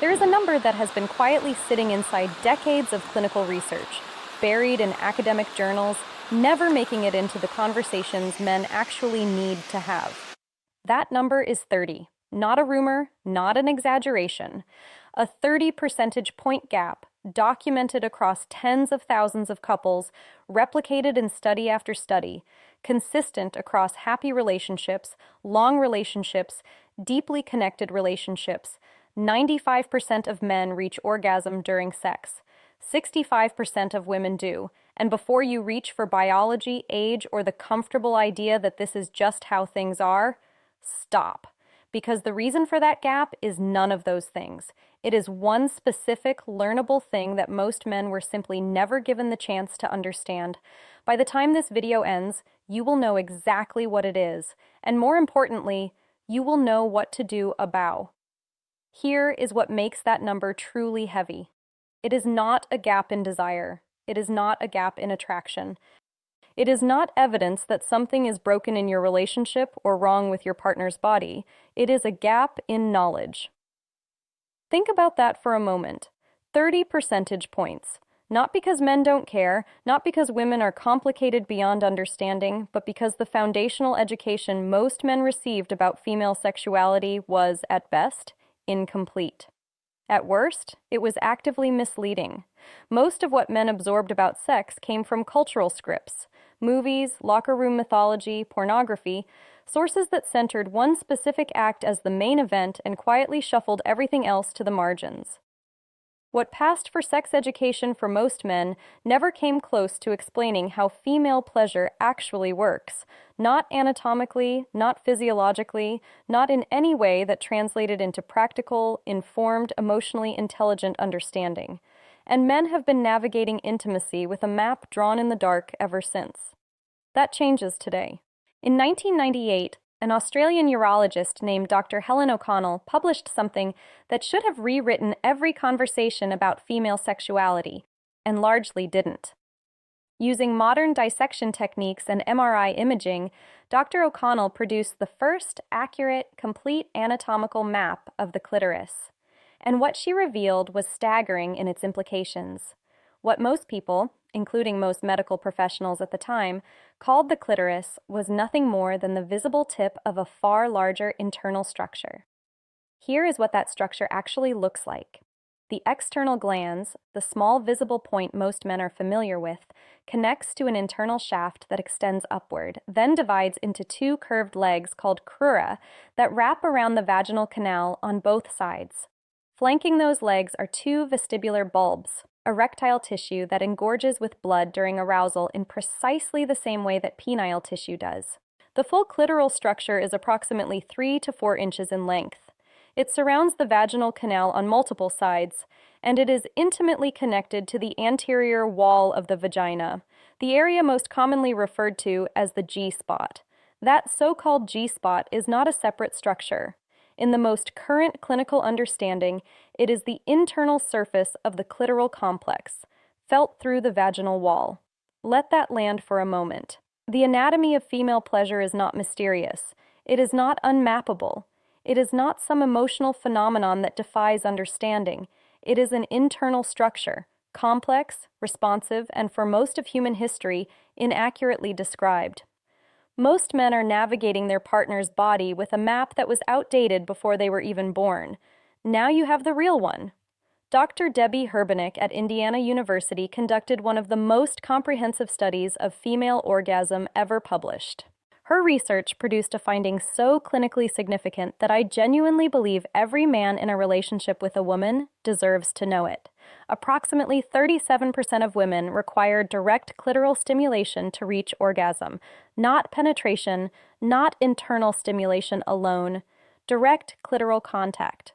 There is a number that has been quietly sitting inside decades of clinical research, buried in academic journals, never making it into the conversations men actually need to have. That number is 30. Not a rumor, not an exaggeration. A 30 percentage point gap, documented across tens of thousands of couples, replicated in study after study, consistent across happy relationships, long relationships, deeply connected relationships. 95% of men reach orgasm during sex. 65% of women do. And before you reach for biology, age, or the comfortable idea that this is just how things are, stop. Because the reason for that gap is none of those things. It is one specific, learnable thing that most men were simply never given the chance to understand. By the time this video ends, you will know exactly what it is. And more importantly, you will know what to do about. Here is what makes that number truly heavy. It is not a gap in desire. It is not a gap in attraction. It is not evidence that something is broken in your relationship or wrong with your partner's body. It is a gap in knowledge. Think about that for a moment. 30 percentage points. Not because men don't care, not because women are complicated beyond understanding, but because the foundational education most men received about female sexuality was, at best, incomplete. At worst, it was actively misleading. Most of what men absorbed about sex came from cultural scripts, movies, locker room mythology, pornography, sources that centered one specific act as the main event and quietly shuffled everything else to the margins. What passed for sex education for most men never came close to explaining how female pleasure actually works, not anatomically, not physiologically, not in any way that translated into practical, informed, emotionally intelligent understanding. And men have been navigating intimacy with a map drawn in the dark ever since. That changes today. In 1998, an Australian urologist named Dr. Helen O'Connell published something that should have rewritten every conversation about female sexuality, and largely didn't. Using modern dissection techniques and MRI imaging, Dr. O'Connell produced the first accurate, complete anatomical map of the clitoris. And what she revealed was staggering in its implications. What most people, including most medical professionals at the time, called the clitoris was nothing more than the visible tip of a far larger internal structure. Here is what that structure actually looks like. The external glans, the small visible point most men are familiar with, connects to an internal shaft that extends upward, then divides into two curved legs called crura that wrap around the vaginal canal on both sides. Flanking those legs are two vestibular bulbs, erectile tissue that engorges with blood during arousal in precisely the same way that penile tissue does. The full clitoral structure is approximately 3 to 4 inches in length. It surrounds the vaginal canal on multiple sides, and it is intimately connected to the anterior wall of the vagina, the area most commonly referred to as the G-spot. That so-called G-spot is not a separate structure. In the most current clinical understanding, it is the internal surface of the clitoral complex, felt through the vaginal wall. Let that land for a moment. The anatomy of female pleasure is not mysterious. It is not unmappable. It is not some emotional phenomenon that defies understanding. It is an internal structure, complex, responsive, and for most of human history, inaccurately described. Most men are navigating their partner's body with a map that was outdated before they were even born. Now you have the real one. Dr. Debbie Herbenick at Indiana University conducted one of the most comprehensive studies of female orgasm ever published. Her research produced a finding so clinically significant that I genuinely believe every man in a relationship with a woman deserves to know it. Approximately 37% of women require direct clitoral stimulation to reach orgasm, not penetration, not internal stimulation alone, direct clitoral contact.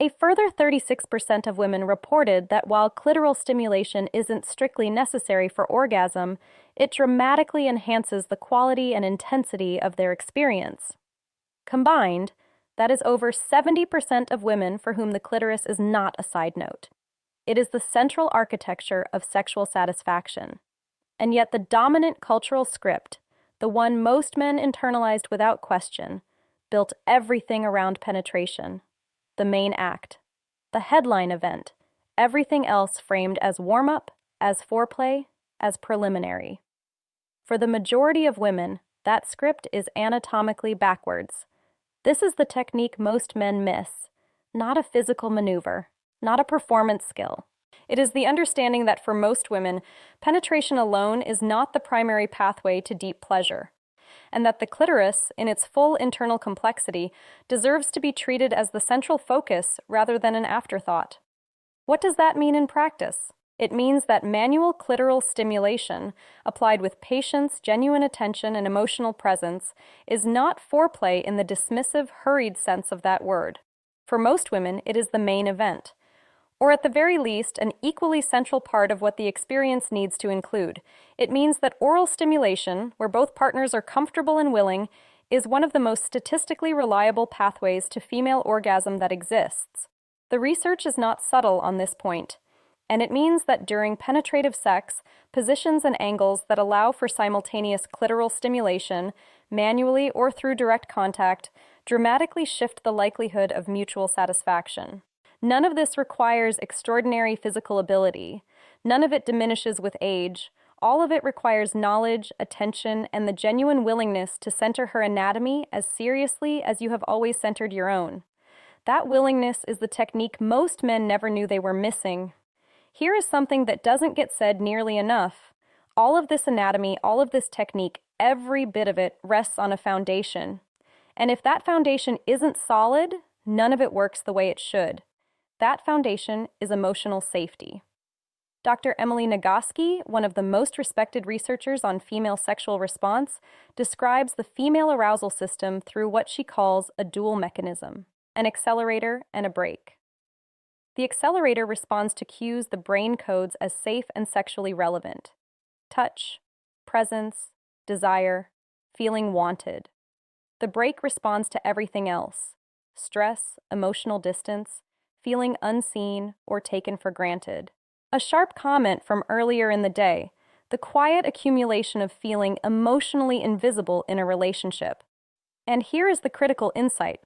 A further 36% of women reported that while clitoral stimulation isn't strictly necessary for orgasm, it dramatically enhances the quality and intensity of their experience. Combined, that is over 70% of women for whom the clitoris is not a side note. It is the central architecture of sexual satisfaction. And yet the dominant cultural script, the one most men internalized without question, built everything around penetration, the main act. The headline event. Everything else framed as warm-up, as foreplay, as preliminary. For the majority of women, that script is anatomically backwards. This is the technique most men miss, not a physical maneuver, not a performance skill. It is the understanding that for most women, penetration alone is not the primary pathway to deep pleasure, and that the clitoris, in its full internal complexity, deserves to be treated as the central focus rather than an afterthought. What does that mean in practice? It means that manual clitoral stimulation, applied with patience, genuine attention, and emotional presence, is not foreplay in the dismissive, hurried sense of that word. For most women, it is the main event, or at the very least, an equally central part of what the experience needs to include. It means that oral stimulation, where both partners are comfortable and willing, is one of the most statistically reliable pathways to female orgasm that exists. The research is not subtle on this point, and it means that during penetrative sex, positions and angles that allow for simultaneous clitoral stimulation, manually or through direct contact, dramatically shift the likelihood of mutual satisfaction. None of this requires extraordinary physical ability. None of it diminishes with age. All of it requires knowledge, attention, and the genuine willingness to center her anatomy as seriously as you have always centered your own. That willingness is the technique most men never knew they were missing. Here is something that doesn't get said nearly enough. All of this anatomy, all of this technique, every bit of it rests on a foundation. And if that foundation isn't solid, none of it works the way it should. That foundation is emotional safety. Dr. Emily Nagoski, one of the most respected researchers on female sexual response, describes the female arousal system through what she calls a dual mechanism, an accelerator and a brake. The accelerator responds to cues the brain codes as safe and sexually relevant: touch, presence, desire, feeling wanted. The brake responds to everything else: stress, emotional distance, feeling unseen or taken for granted. A sharp comment from earlier in the day: the quiet accumulation of feeling emotionally invisible in a relationship. And here is the critical insight.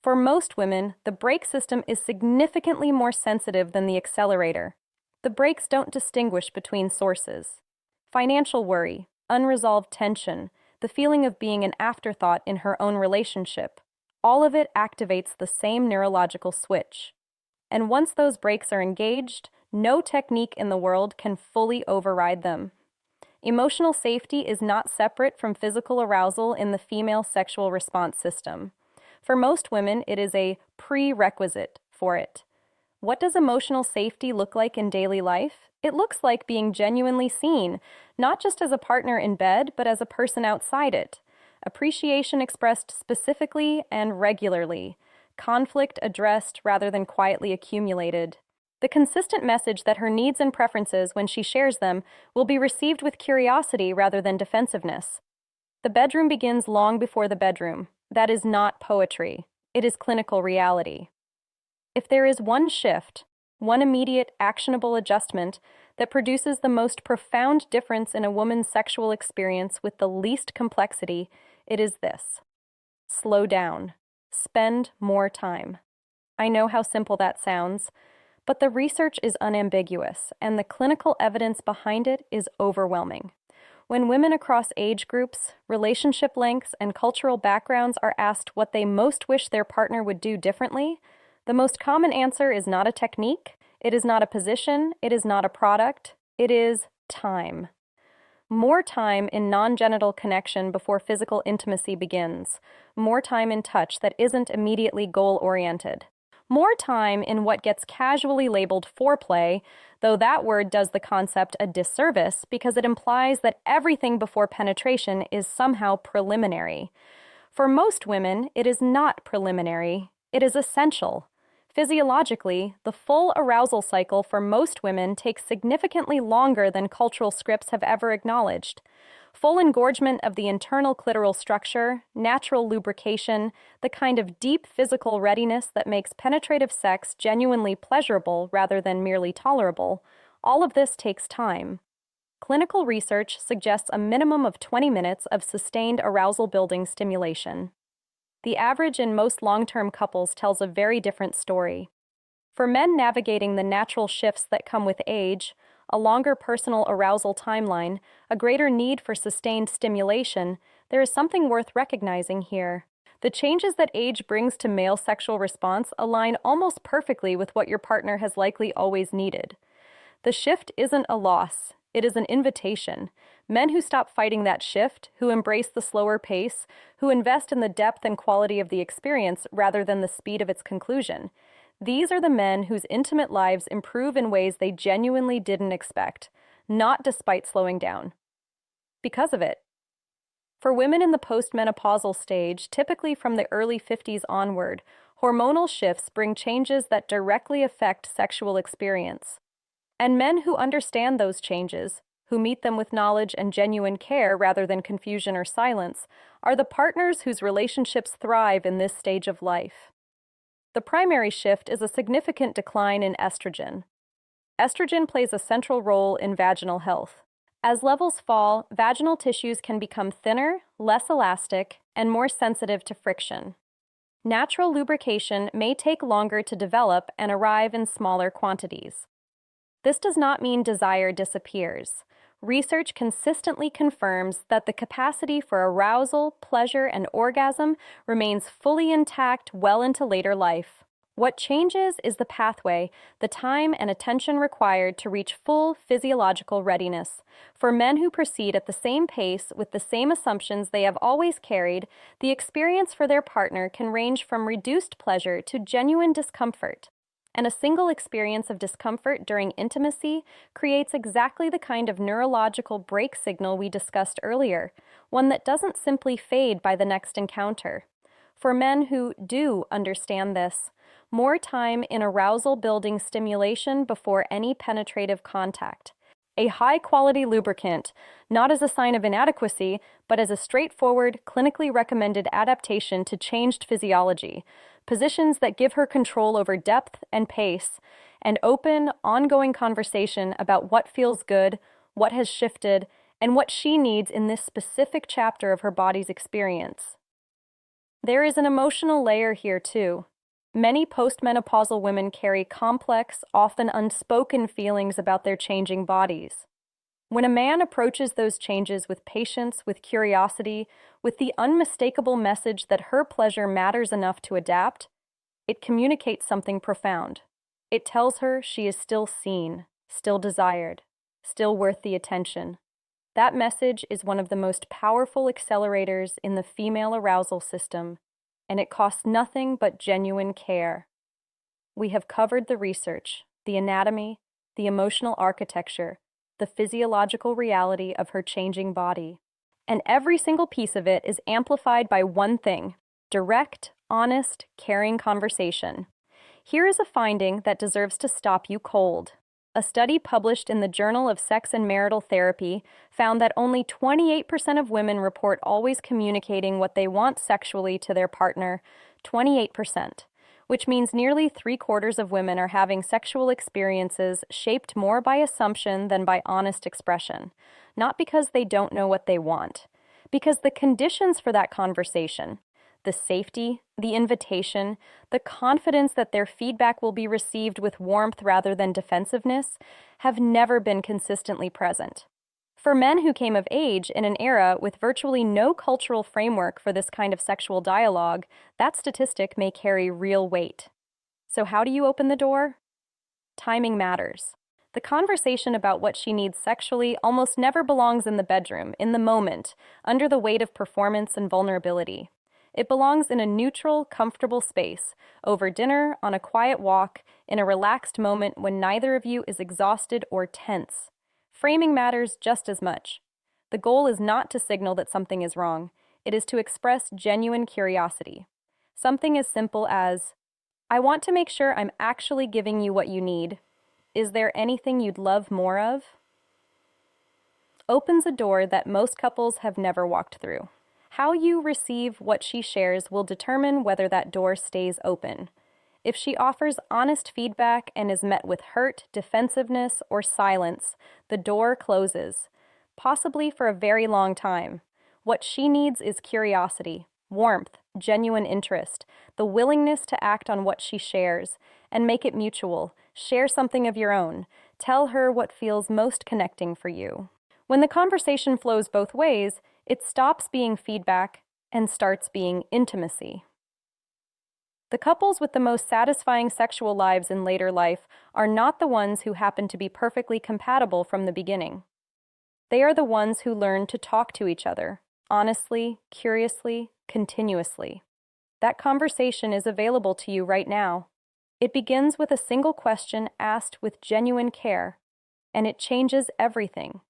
For most women, the brake system is significantly more sensitive than the accelerator. The brakes don't distinguish between sources. Financial worry, unresolved tension, the feeling of being an afterthought in her own relationship, all of it activates the same neurological switch. And once those brakes are engaged, no technique in the world can fully override them. Emotional safety is not separate from physical arousal in the female sexual response system. For most women, it is a prerequisite for it. What does emotional safety look like in daily life? It looks like being genuinely seen, not just as a partner in bed, but as a person outside it. Appreciation expressed specifically and regularly. Conflict addressed rather than quietly accumulated. The consistent message that her needs and preferences, when she shares them, will be received with curiosity rather than defensiveness. The bedroom begins long before the bedroom. That is not poetry. It is clinical reality. If there is one shift, one immediate, actionable adjustment that produces the most profound difference in a woman's sexual experience with the least complexity, it is this: slow down. Spend more time. I know how simple that sounds, but the research is unambiguous, and the clinical evidence behind it is overwhelming. When women across age groups, relationship lengths, and cultural backgrounds are asked what they most wish their partner would do differently, the most common answer is not a technique, it is not a position, it is not a product, it is time. More time in non-genital connection before physical intimacy begins. More time in touch that isn't immediately goal-oriented. More time in what gets casually labeled foreplay, though that word does the concept a disservice because it implies that everything before penetration is somehow preliminary. For most women, it is not preliminary, it is essential. Physiologically, the full arousal cycle for most women takes significantly longer than cultural scripts have ever acknowledged. Full engorgement of the internal clitoral structure, natural lubrication, the kind of deep physical readiness that makes penetrative sex genuinely pleasurable rather than merely tolerable, all of this takes time. Clinical research suggests a minimum of 20 minutes of sustained arousal-building stimulation. The average in most long-term couples tells a very different story. For men navigating the natural shifts that come with age, a longer personal arousal timeline, a greater need for sustained stimulation, there is something worth recognizing here. The changes that age brings to male sexual response align almost perfectly with what your partner has likely always needed. The shift isn't a loss, it is an invitation. Men who stop fighting that shift, who embrace the slower pace, who invest in the depth and quality of the experience rather than the speed of its conclusion. These are the men whose intimate lives improve in ways they genuinely didn't expect, not despite slowing down. Because of it. For women in the postmenopausal stage, typically from the early 50s onward, hormonal shifts bring changes that directly affect sexual experience. And men who understand those changes, who meet them with knowledge and genuine care rather than confusion or silence, are the partners whose relationships thrive in this stage of life. The primary shift is a significant decline in estrogen. Estrogen plays a central role in vaginal health. As levels fall, vaginal tissues can become thinner, less elastic, and more sensitive to friction. Natural lubrication may take longer to develop and arrive in smaller quantities. This does not mean desire disappears. Research consistently confirms that the capacity for arousal, pleasure, and orgasm remains fully intact well into later life. What changes is the pathway, the time and attention required to reach full physiological readiness. For men who proceed at the same pace with the same assumptions they have always carried, the experience for their partner can range from reduced pleasure to genuine discomfort. And a single experience of discomfort during intimacy creates exactly the kind of neurological break signal we discussed earlier, one that doesn't simply fade by the next encounter. For men who do understand this, more time in arousal-building stimulation before any penetrative contact. A high-quality lubricant, not as a sign of inadequacy, but as a straightforward, clinically recommended adaptation to changed physiology. Positions that give her control over depth and pace, and open, ongoing conversation about what feels good, what has shifted, and what she needs in this specific chapter of her body's experience. There is an emotional layer here, too. Many postmenopausal women carry complex, often unspoken feelings about their changing bodies. When a man approaches those changes with patience, with curiosity, with the unmistakable message that her pleasure matters enough to adapt, it communicates something profound. It tells her she is still seen, still desired, still worth the attention. That message is one of the most powerful accelerators in the female arousal system, and it costs nothing but genuine care. We have covered the research, the anatomy, the emotional architecture, the physiological reality of her changing body. And every single piece of it is amplified by one thing: direct, honest, caring conversation. Here is a finding that deserves to stop you cold. A study published in the Journal of Sex and Marital Therapy found that only 28% of women report always communicating what they want sexually to their partner, 28%, which means nearly 3/4 of women are having sexual experiences shaped more by assumption than by honest expression, not because they don't know what they want, because the conditions for that conversation, the safety, the invitation, the confidence that their feedback will be received with warmth rather than defensiveness, have never been consistently present. For men who came of age in an era with virtually no cultural framework for this kind of sexual dialogue, that statistic may carry real weight. So how do you open the door? Timing matters. The conversation about what she needs sexually almost never belongs in the bedroom, in the moment, under the weight of performance and vulnerability. It belongs in a neutral, comfortable space, over dinner, on a quiet walk, in a relaxed moment when neither of you is exhausted or tense. Framing matters just as much. The goal is not to signal that something is wrong. It is to express genuine curiosity. Something as simple as, "I want to make sure I'm actually giving you what you need. Is there anything you'd love more of?" Opens a door that most couples have never walked through. How you receive what she shares will determine whether that door stays open. If she offers honest feedback and is met with hurt, defensiveness, or silence, the door closes, possibly for a very long time. What she needs is curiosity, warmth, genuine interest, the willingness to act on what she shares, and make it mutual. Share something of your own. Tell her what feels most connecting for you. When the conversation flows both ways, it stops being feedback and starts being intimacy. The couples with the most satisfying sexual lives in later life are not the ones who happen to be perfectly compatible from the beginning. They are the ones who learn to talk to each other, honestly, curiously, continuously. That conversation is available to you right now. It begins with a single question asked with genuine care, and it changes everything.